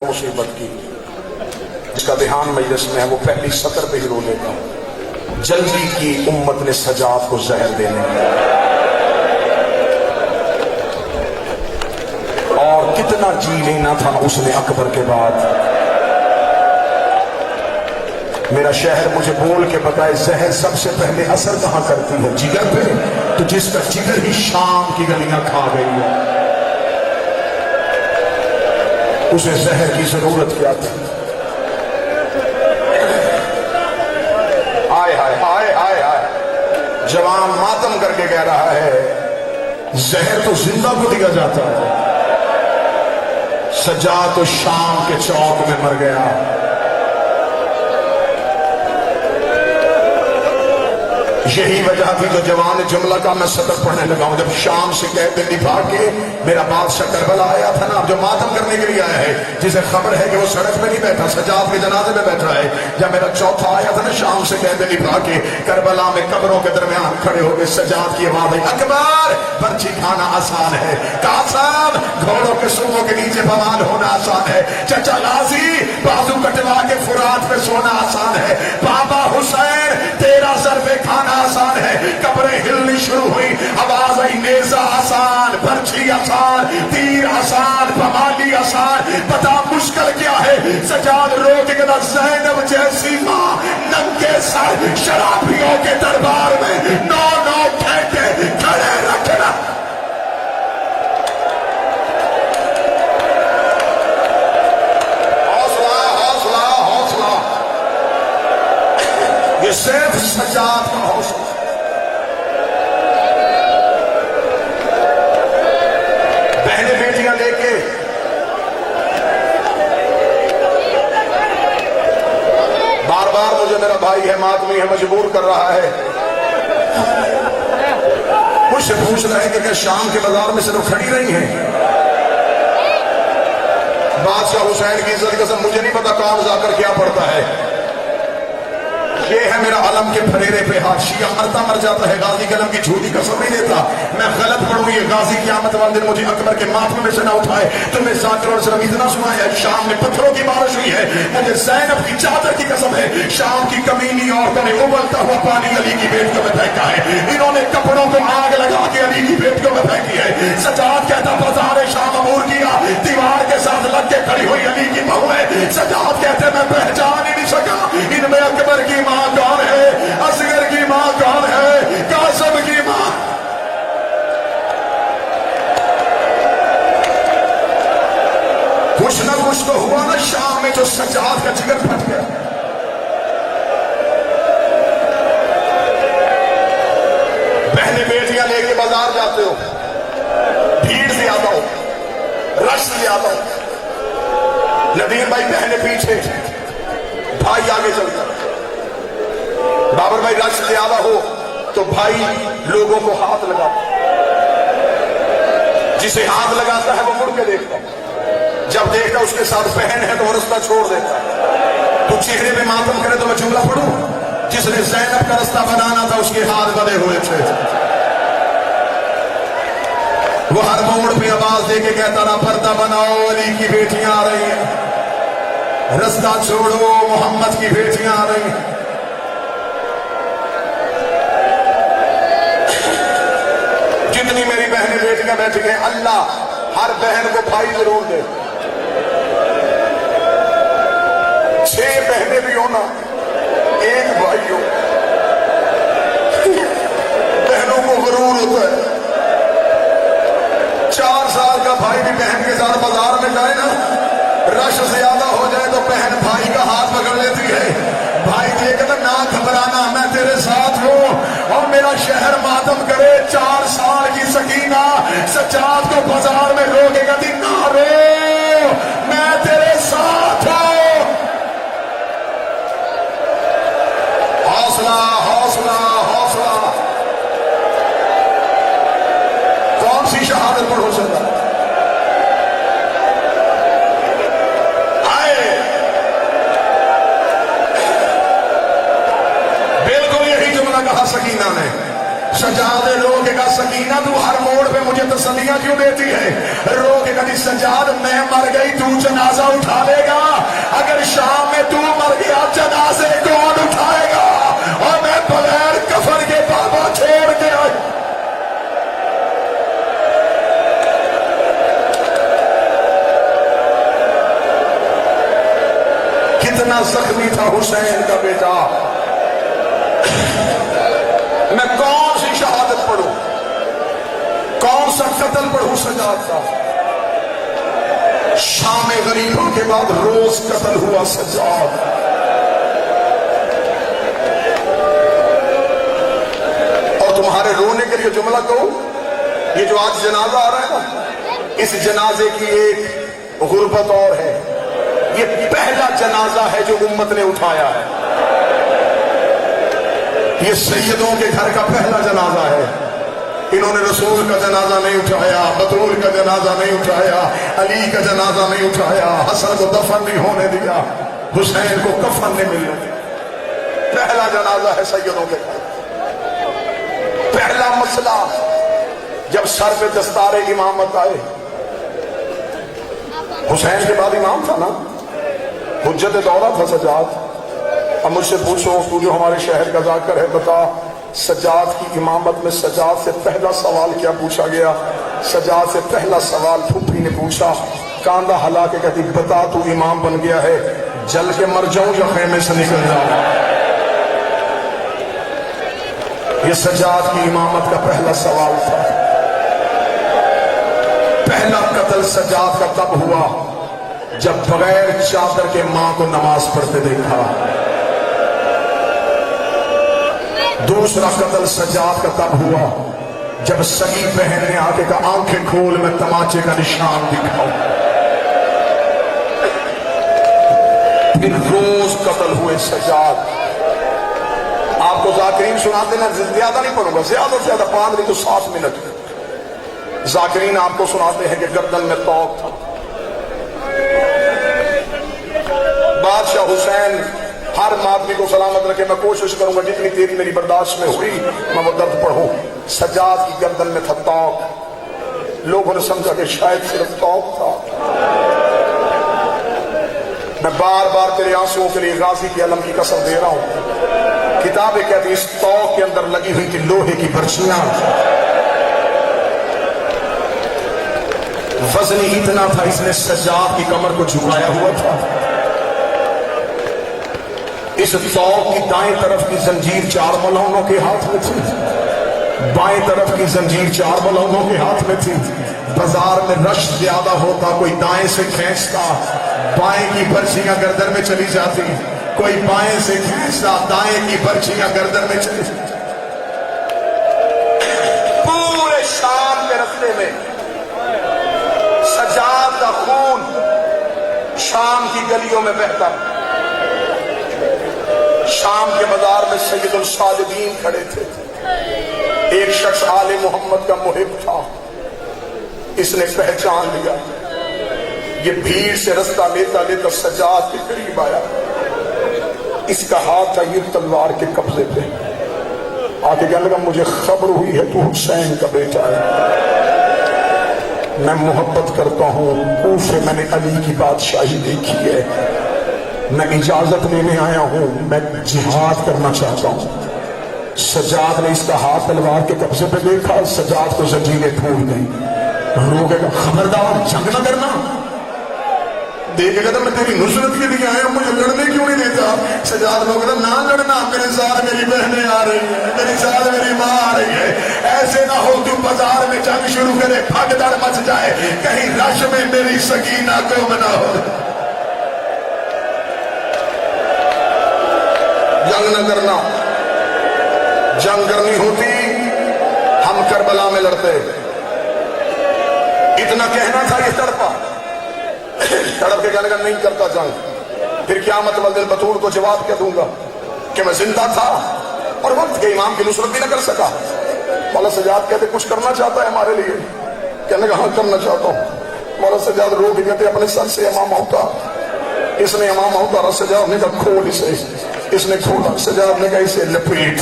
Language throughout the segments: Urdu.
مصیبت کی جس کا دھیان مجلس میں ہے وہ پہلی سطر پہ ہی رو لیتا ہوں. جلدی کی امت نے سجاد کو زہر دینے اور کتنا جی لینا تھا اس نے اکبر کے بعد. میرا شہر مجھے بول کے بتائے زہر سب سے پہلے اثر کہاں کرتی ہے؟ جگر پہ. تو جس کا جگر ہی شام کی گلیاں کھا گئی ہے اسے زہر کی ضرورت کیا تھی؟ آئے ہائے آئے آئے آئے جوان ماتم کر کے کہہ رہا ہے زہر تو زندہ کو دیا جاتا ہے. سجاد تو شام کے چوک میں مر گیا. یہی وجہ تھی جو جوان جملہ کا میں سطر پڑھنے لگا ہوں. جب شام سے کہتے نبھا کے میرا بادشاہ کربلا آیا تھا نا، جو ماتم کرنے کے لیے آیا ہے، جسے خبر ہے کہ وہ سڑک میں نہیں بیٹھا، سجاد کے جنازے میں بیٹھ رہا ہے. جب میرا چوتھا آیا تھا نا شام سے کہتے نبھا کے کربلا میں قبروں کے درمیان کھڑے ہو کے سجاد کی آواز آئی اکبر پرچی کھانا آسان ہے، قاسم گھوڑوں کے سوموں کے نیچے بوال ہونا آسان ہے، چچا غازی بازو کٹوا کے فرات پہ سونا آسان ہے، بابا حسین تیرا سر پہ کھانا آسان ہے. قبریں ہلنی شروع ہوئی، آواز آئی نیزہ آسان، برچھی آسان، تیر آسان، پمالی آسان. پتا مشکل کیا ہے؟ سجاد رو کے کہا زینب جیسی ماں ننگے سر شرابیوں کے دربار میں 9 گھنٹے کھڑے رکھنا. حوصلہ حوصلہ حوصلہ، یہ صرف سجاد کا حوصلہ. بہنیں بیٹیاں لے کے بار بار مجھے میرا بھائی ہے ماتمی ہے مجبور کر رہا ہے، مجھ سے پوچھ رہے ہیں کہ شام کے بازار میں صرف کھڑی رہی ہیں. بادشاہ حسین کی عزت قسم مجھے نہیں پتا کون جا کر کیا پڑتا ہے. یہ ہے میرا علم کے پھریرے پہ ہاتھ. شیعہ مرتا مر جاتا ہے، غازی کے علم کی جھوٹی قسم نہیں دیتا. میں غلط پڑھوں یہ غازی قیامت والے دن مجھے اکبر کے ماتھے میں سے نہ اٹھائے. تمہیں ذاکر اور صرف اتنا سنایا ہے شام میں پتھروں کی بارش ہوئی ہے، مجھے زینب کی چادر کی قسم ہے شام کی کمینی عورتوں نے ابلتا ہوا پانی علی کی بیٹیوں میں پھینکا ہے. انہوں نے کپڑوں کو آگ لگا کے علی کی بیٹیوں میں پھینکی ہے. سجاد کہتا بازار شام عبور کیا، دیوار کے ساتھ لگ کے کھڑی ہوئی علی کی بہو ہے. سجاد کہتے میں پہچان ہی نہیں سکا ان میں اکبر کی ماں کون ہے، اصغر کی ماں کون ہے، قاسم کی ماں. کچھ نہ کچھ تو ہوا نا شام میں جو سجاد کا جگر پھٹ گیا. بہنیں بیٹیاں لے کے بازار جاتے ہو، بھیڑ زیادہ ہو، رش زیادہ ہو. ندیم بھائی بہنیں پیچھے، بھائی آگے چلتا. بابر بھائی رش زیادہ ہو تو بھائی لوگوں کو ہاتھ لگاتا، جسے ہاتھ لگاتا ہے وہ مڑ کے دیکھتا، جب دیکھتا اس کے ساتھ بہن ہے تو وہ رستہ چھوڑ دیتا. تو چہرے میں ماتم کرے تو میں جملہ پڑھوں، جس نے زینب کا رستہ بنانا تھا اس کے ہاتھ بندھے ہوئے تھے. وہ ہر موڑ پہ آواز دے کے کہتا نا پردہ بناؤ علی کی بیٹیاں آ رہی ہیں، رستہ چھوڑو محمد کی بیٹیاں آ رہی ہیں. جتنی میری بہنیں بیٹیاں بیٹھی ہیں اللہ ہر بہن کو بھائی ضرور دے. 6 بہنیں بھی ہونا ایک بھائی ہو. بہنوں کو غرور ہوتا ہے. 4 سال کا بھائی بھی بہن کے ساتھ بازار میں جائے نا، رش زیادہ ہو جائے تو بہن بھائی کا ہاتھ پکڑ لیتی ہے. بھائی دیکھ نہ گھبرانا میں تیرے ساتھ ہوں، اور میرا شہر ماتم کرے 4 سال کی سکینہ سجاد کو بازار میں رو کے کہتی نہ رو میں تیرے ساتھ ہوں. حوصلہ حوصلہ حوصلہ. کون سی شہادت پر ہو سکتا آئے؟ بالکل یہی جملہ کہا سکینہ نے. سجاد روک کا سکینہ تو ہر موڑ پہ مجھے تسلیاں کیوں دیتی ہے؟ روک کا سجاد میں مر گئی تو جنازہ اٹھا لے گا، اگر شام میں تو مر گیا جنازے کون اٹھائے گا؟ اور میں بغیر کفن کے بابا چھوڑ کے آئی۔ کتنا زخمی تھا حسین کا بیٹا، میں کون سی شہادت پڑھوں، کون سا قتل پڑھوں سجاد کا؟ شام غریبوں کے بعد روز قتل ہوا سجاد۔ اور تمہارے رونے کے لیے جملہ کہوں، یہ جو آج جنازہ آ رہا ہے نا، اس جنازے کی ایک غربت اور ہے، یہ پہلا جنازہ ہے جو امت نے اٹھایا ہے، یہ سیدوں کے گھر کا پہلا جنازہ ہے۔ انہوں نے رسول کا جنازہ نہیں اٹھایا، بطول کا جنازہ نہیں اٹھایا، علی کا جنازہ نہیں اٹھایا، حسن کو دفن نہیں ہونے دیا، حسین کو کفن نہیں ملنے دیا۔ پہلا جنازہ ہے سیدوں کے گھر، پہلا مسئلہ جب سر پہ دستار امامت آئے، حسین کے بعد امام تھا نا، حجت دورہ تھا سجاد۔ اب مجھ سے پوچھو، تو جو ہمارے شہر کا ذاکر ہے، بتا سجاد کی امامت میں سجاد سے پہلا سوال کیا پوچھا گیا؟ سجاد سے پہلا سوال پھوپھی نے پوچھا، کاندھا ہلا کے کہتی بتا تو امام بن گیا ہے، جل کے مر جاؤں یا خیمے سے نکل جاؤں؟ یہ سجاد کی امامت کا پہلا سوال تھا۔ پہلا قتل سجاد کا تب ہوا جب بغیر چادر کے ماں کو نماز پڑھتے دیکھا۔ دوسرا قتل سجاد کا تب ہوا جب سگی بہن نے آ کے کہا آنکھیں کھول میں تماچے کا نشان دکھاؤں۔ پھر روز قتل ہوئے سجاد۔ آپ کو ذاکرین سناتے ہیں، زیادہ نہیں پڑھوں گا، زیادہ سے زیادہ 5 نہیں تو 7 منٹ۔ ذاکرین آپ کو سناتے ہیں کہ گردن میں توق تھا۔ بادشاہ حسین ہر آدمی کو سلامت رکھے، میں کوشش کروں گا جتنی تیری میری برداشت میں ہوئی میں وہ درد پڑھوں۔ سجاد کی گردن میں تھا توق، لوگوں نے سمجھا کہ شاید صرف توق تھا۔ میں بار بار تیرے آنسوؤں کے لیے غازی کی علم کی قسم دے رہا ہوں، کتابیں کہتی ہیں اس توق کے اندر لگی ہوئی تھی لوہے کی برچیاں، وزن اتنا تھا اس نے سجاد کی کمر کو جھکایا ہوا تھا۔ اس توق کی دائیں طرف کی زنجیر 4 ملعونوں کے ہاتھ میں تھی، بائیں طرف کی زنجیر 4 ملعونوں کے ہاتھ میں تھی۔ بازار میں رش زیادہ ہوتا، کوئی دائیں سے کھینچتا، بائیں کی برچیاں گردن میں چلی جاتی، کوئی بائیں سے کھینچتا، دائیں کی برچیاں گردن میں چلی جاتی۔ پورے شام کے رستے میں سجاد کا خون شام کی گلیوں میں بہتا۔ شام کے بازار میں سید الصالدین کھڑے تھے، ایک شخص آل محمد کا محب تھا، اس نے پہچان لیا، یہ بھیڑ سے رستہ لیتا لیتا سجاد کے قریب آیا، اس کا ہاتھ تھا یہ تلوار کے قبضے پہ، آگے کہنے لگا مجھے خبر ہوئی ہے تو حسین کا بیٹا ہے، میں محبت کرتا ہوں، کوفے میں نے علی کی بادشاہی دیکھی ہے، میں اجازت لینے آیا ہوں، میں جہاد کرنا چاہتا ہوں۔ سجاد نے اس کا ہاتھ تلوار کے قبضے پہ دیکھا، سجاد کو زنجیریں پھول گئی، رو گئے خبردار جنگ نہ کرنا، دیکھے گا میں تیری نصرت کے لیے آیا ہوں، مجھے لڑنے کیوں نہیں دیتا؟ سجاد کو کہتا نہ لڑنا، میرے ساتھ میری بہنیں آ رہی ہیں، میرے ساتھ میری ماں آ رہی ہے، ایسے نہ ہو تو بازار میں جنگ شروع کرے، بھگدڑ مچ جائے، کہیں رش میں میری سکینہ گم نہ ہو۔ جنگ نہ کرنا، جنگ کرنی ہوتی ہم کربلا میں لڑتے۔ اتنا کہنا تھا یہ تڑپا، تڑپ کے کہنے کا نہیں کرتا جنگ، پھر قیامت والے دن بطور کو جواب کیا دوں گا کہ میں زندہ تھا اور وقت کے امام کی نصرت بھی نہ کر سکا۔ مولا سجاد کہتے کچھ کرنا چاہتا ہے ہمارے لیے؟ کہنے کا ہاں کرنا چاہتا ہوں۔ مولا سجاد رو کے کہتے اپنے سر سے امام ہوتا، اس نے امام ہوتا، سجاد نے کہا کھول اسے، اس نے کھولا، سجاد نے کہا اسے لپیٹ،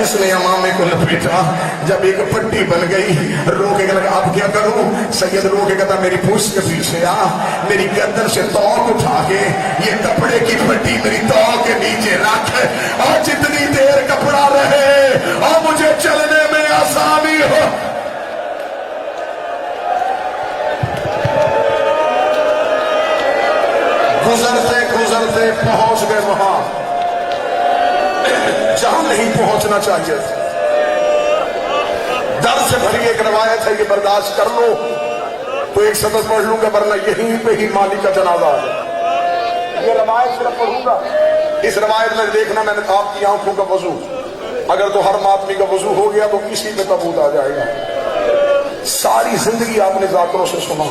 اس نے امامے کو لپیٹا، جب ایک پٹی بن گئی رو کے لگا اب کیا کروں؟ سید رو کے کہتا میری پوچھ کے پیچھے آ، میری گردن سے توق اٹھا کے یہ کپڑے کی پٹی میری توق کے نیچے رکھ، اور جتنی دیر کپڑا رہے اور مجھے چلنے میں آسانی ہو۔ گزرتے گزرتے پہنچ گئے وہاں جہاں نہیں پہنچنا چاہیے تھا۔ درد سے بھری ایک روایت ہے، یہ برداشت کر لو تو ایک سطر پڑھ لوں گا، ورنہ یہیں پہ ہی مالی کا جنازہ ہے۔ یہ روایت صرف پڑھوں گا، اس روایت میں دیکھنا میں نے آپ کی آنکھوں کا وضو، اگر تو ہر آدمی کا وضو ہو گیا تو کسی پہ تبوت آ جائے گا۔ ساری زندگی آپ نے ذاکروں سے سنا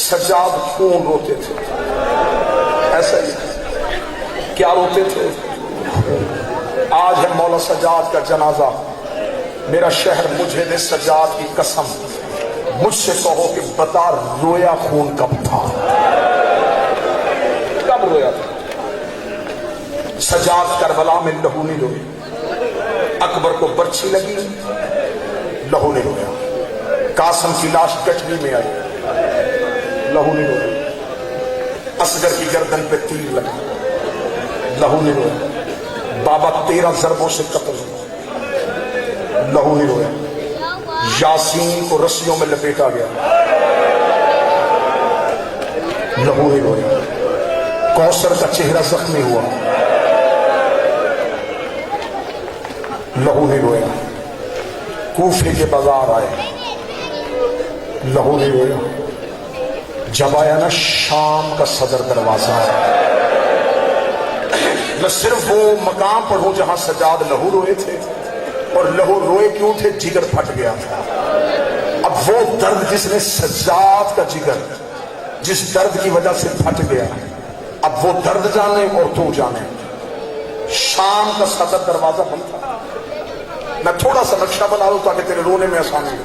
سجاد خون روتے تھے، ایسا ہی کیا روتے تھے؟ آج ہے مولا سجاد کا جنازہ، میرا شہر مجھے دے سجاد کی قسم، مجھ سے کہو کہ بتا رویا خون کب تھا؟ کب رویا تھا؟ سجاد کربلا میں لہو نہیں روئے، اکبر کو برچھی لگی لہو نہیں رویا، قاسم کی لاش کچھوی میں آئی لہو نہیں رویا، اصغر کی گردن پہ تیر لگا لہو نہیں رویا، بابا 13 ضربوں سے قتل ہوا لہو نہیں رویا، یاسین کو رسیوں میں لپیٹا گیا لہو نہیں رویا، کوثر کا چہرہ زخمی ہوا لہو نہیں رویا، کوفے کے بازار آئے لہو نہیں رویا، جب آیا نا شام کا صدر دروازہ، میں صرف وہ مقام پڑھوں جہاں سجاد لہو روئے تھے، اور لہو روئے کیوں تھے؟ جگر پھٹ گیا تھا۔ اب وہ درد جس نے سجاد کا جگر جس درد کی وجہ سے پھٹ گیا، اب وہ درد جانے اور تو جانے۔ شام کا صدر دروازہ بند تھا، میں تھوڑا سا نقشہ بنا لوں تاکہ تیرے رونے میں آسانی ہو۔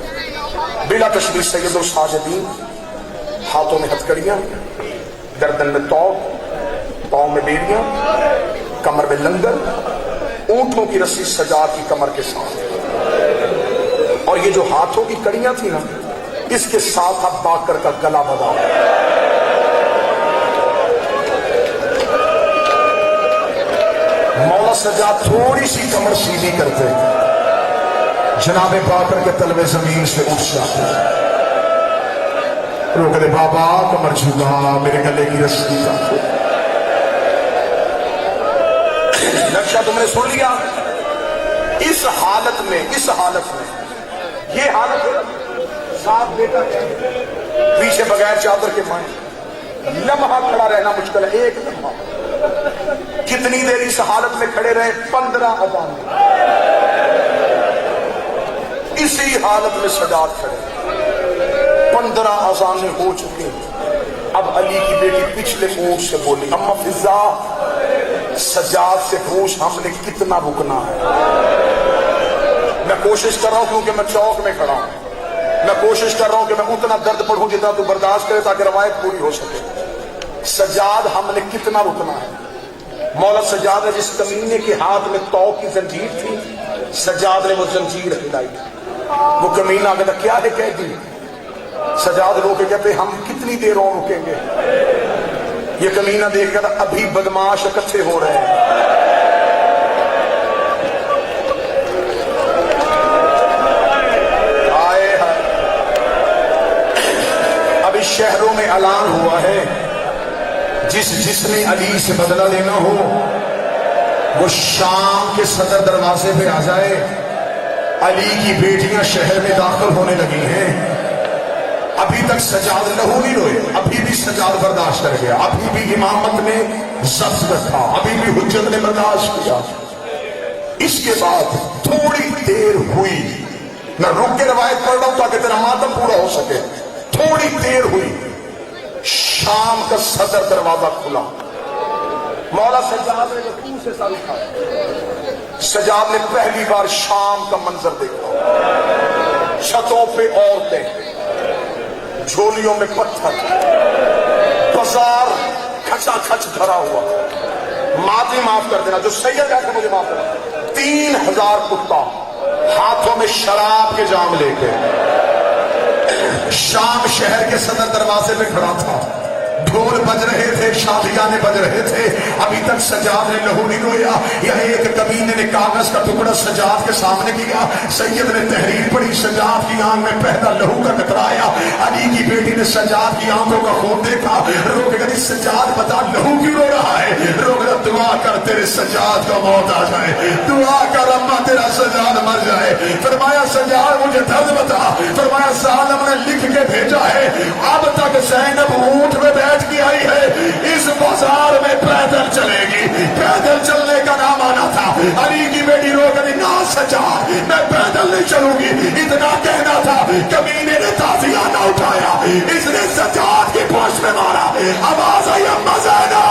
بلا تشبیہ سید الساجدین، ہاتھوں میں ہتھکڑیاں، گردن میں توق، پاؤں میں بیڑیاں، کمر میں لنگر، اونٹوں کی رسی سجاد کی کمر کے ساتھ، اور یہ جو ہاتھوں کی کڑیاں تھی نا اس کے ساتھ اب باکر کا گلا بدا۔ مولا سجاد تھوڑی سی کمر سیدھی کرتے، جناب باکر کے تلوے زمین سے اٹھ جاتے، روک دے بابا کمر جھکا میرے گلے کی رسی کا۔ نقشہ تم نے سن لیا؟ اس حالت میں یہ حالت ہے، ساتھ بیٹا پیچھے بغیر چادر کے مائیں، لمحہ کھڑا رہنا مشکل ہے، ایک لمحہ۔ کتنی دیر اس حالت میں کھڑے رہے؟ 15 اذان، اسی حالت میں سجاد کھڑے، 15 اذانیں ہو چکے۔ اب علی کی بیٹی پچھلے اونٹ سے بولی، اما فضا سجاد سے پوچھ ہم نے کتنا رکنا ہے۔ میں کوشش کر رہا ہوں کیونکہ میں چوک میں کھڑا ہوں، میں کوشش کر رہا ہوں کہ میں اتنا درد پڑھوں جتنا تو برداشت کرے تاکہ روایت پوری ہو سکے۔ سجاد ہم نے کتنا رکنا ہے؟ مولا سجاد نے جس کمینے کے ہاتھ میں توق کی زنجیر تھی، سجاد نے وہ زنجیر ہلائی، وہ کمینہ کہتا کیا ہے کہہ دی؟ سجاد رو کے کہتے ہم کتنی دیر اور رکیں گے؟ یہ کمینہ دیکھ کر ابھی بدماش اکٹھے ہو رہے ہیں۔ اب اس شہروں میں اعلان ہوا ہے جس نے علی سے بدلہ لینا ہو وہ شام کے صدر دروازے پہ آ جائے۔ علی کی بیٹیاں شہر میں داخل ہونے لگی ہیں، ابھی تک سجاد لہو نہیں روئے، ابھی بھی سجاد برداشت کر گیا، ابھی بھی امامت نے ضبط رکھا، ابھی بھی حجت نے برداشت کیا۔ اس کے بعد تھوڑی دیر ہوئی، میں رک کے روایت پڑھ رہا ہوں تاکہ تیرا ماتم پورا ہو سکے۔ تھوڑی دیر ہوئی، شام کا صدر دروازہ کھلا، مولا سجاد نے یقین سے سر اٹھایا۔ سجاد نے پہلی بار شام کا منظر دیکھا، چھتوں پہ عورتیں، جھولیوں میں پتھر، بازار کھچا کھچ بھرا ہوا۔ معافی معاف کر دینا، جو سید ہے کہ مجھے معاف کرنا، 3000 کتا ہاتھوں میں شراب کے جام لے کے شام شہر کے صدر دروازے پہ کھڑا تھا. ڈھول بج رہے تھے، شادیانے بج رہے تھے، ابھی تک سجاد نے لہو نہیں رویا. یہ ایک کمینے نے کاغذ کا ٹکڑا سجاد کے سامنے کیا. سید نے تحریر پڑھی، سجاد کی آنکھ میں پہلا لہو کا قطرہ آیا. علی کی بیٹی نے سجاد کی آنکھوں کا خون دیکھا، رو کے کہتی سجاد بتا لہو کیوں رو رہا ہے؟ رو کے دعا کر تیرے سجاد کا موت آ جائے، دعا کر اما تیرا سجاد مر جائے. فرمایا سجاد مجھے درد بتا. فرمایا ظالم نے لکھ کے بھیجا ہے اب تک زینب اونٹ میں بیٹھ کی آئی ہے، اس بازار میں پیدل چلے گی. پیدل چلنے کا نام آنا تھا. علی کی بیٹی رو کر نا سجاد میں پیدل نہیں چلوں گی، اتنا کہنا تھا. کمینے نے تازیہ نہ اٹھایا، اس نے سجاد کی پوچھ میں مارا. آواز آئی اما زینب